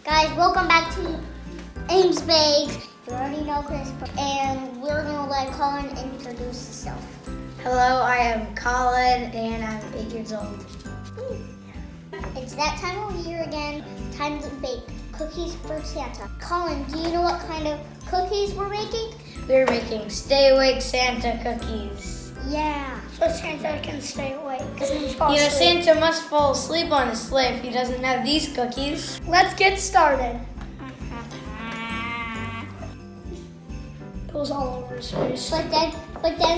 Guys, welcome back to Ames Bakes. You already know Chris, and we're gonna let Colin introduce himself. Hello, I am Colin, and I'm 8 years old. It's that time of year again. Time to bake cookies for Santa. Colin, do you know what kind of cookies we're making? We're making Stay Awake Santa cookies. Yeah. So Santa can stay awake. Santa must fall asleep on his sleigh if he doesn't have these cookies. Let's get started. It was all over his face. But then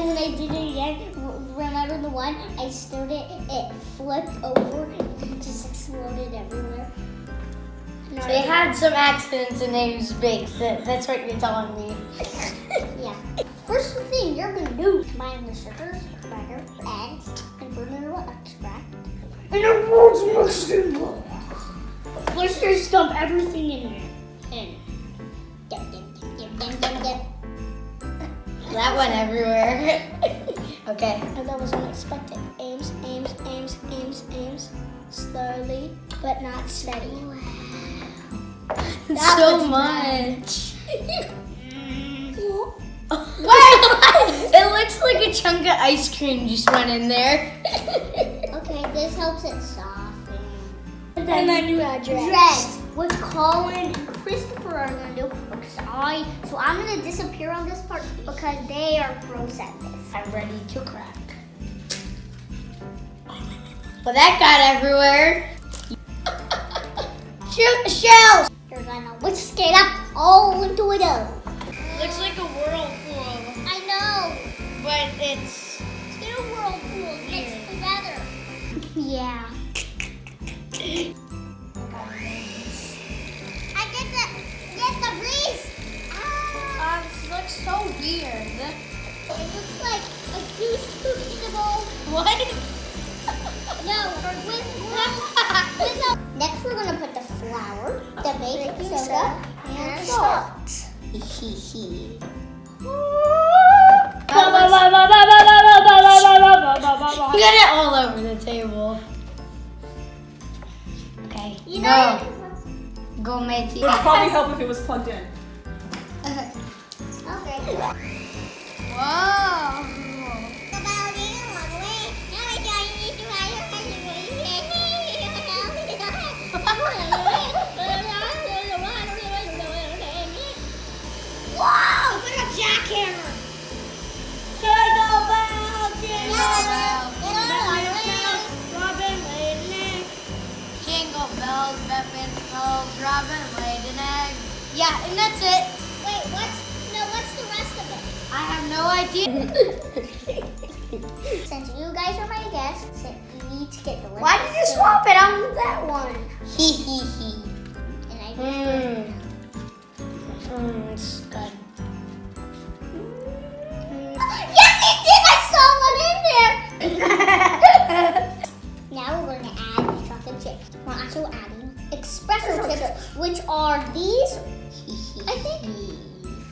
when I did it again, remember the one I stirred it flipped over, and just exploded everywhere. So they had some accidents in Ames Bakes. That's what you're telling me. Yeah. First thing you're gonna do is combine the sugars, butter, eggs, and vanilla extract. And the world's most simple. Let's just dump everything in here. Dip. That went everywhere. Okay. And that was unexpected. Ames. Slowly, but not steady. That's so much. It looks like a chunk of ice cream just went in there. Okay, this helps it soften. And then you add your Dreads, what Colin and Christopher are gonna do. So I'm gonna disappear on this part because they are pros at this. I'm ready to crack. Well, that got everywhere. Shoot the shells! You're gonna whisk it up all into a dough. Looks like a whirlpool, I know. but it's Two whirlpools mixed together. Yeah. I get the breeze. this looks so weird. It looks like a huge scoop in the bowl. What? No, Next we're gonna put the flour, the baking soda, and salt. You got it all over the table. Okay. You know. Go, matey. It would probably help if it was plugged in. Okay. Whoa. Wow! Look at a jackhammer! Jingle bells, Batman smells, Robin laid an egg. Yeah, and that's it. Wait, what's the rest of it? I have no idea. Since you guys are my guests, you need to get the list. Why did you swap it on that one? Hee hee hee. And I It's good. Yes, it did! I saw one in there! Now we're going to add the chocolate chips. We're also adding espresso chips, which are these, I think.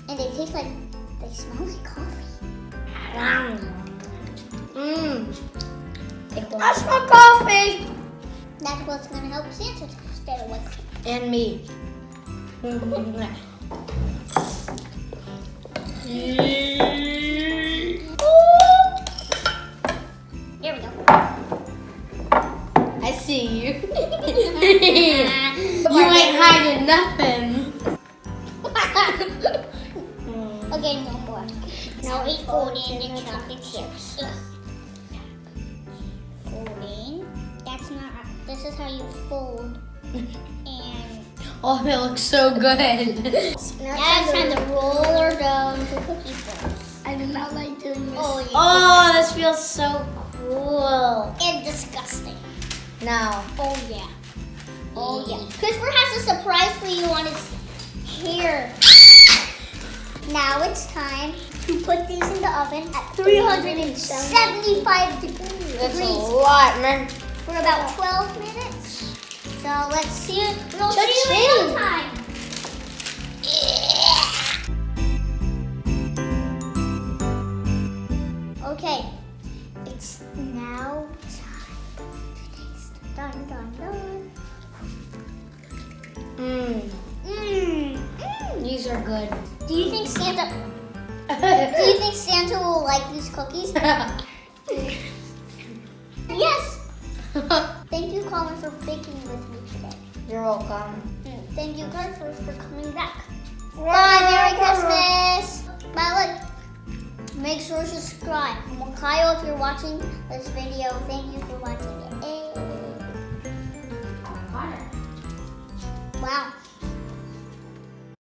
And they smell like coffee. I smell coffee. That's what's going to help Santa stay awake. And me. Here we go. I see you. You ain't hiding nothing. Okay, no more. Now we fold in the chocolate chips. Folding. That's not. This is how you fold. And Oh, it looks so good. now it's time to roll our dough into cookie balls. I do not like doing this. Oh, yeah. Oh, this feels so cool. And disgusting. Now. Oh yeah. Oh yeah. Christopher has a surprise for you on his hair. Now it's time to put these in the oven at 375 degrees. That's a lot, man. For about 12 minutes. So let's see it. We'll see you in Cha-ching. no time. Okay, it's now time to taste. Dun dun dun. cookies are good. Do you think Santa? Do you think Santa will like these cookies? Yes. Thank you, Colin, for baking with me today. You're welcome. Thank you, guys, for coming back. Bye, Merry Christmas. Bye, look. Make sure to subscribe. And Kyle, if you're watching this video, thank you for watching it. Wow.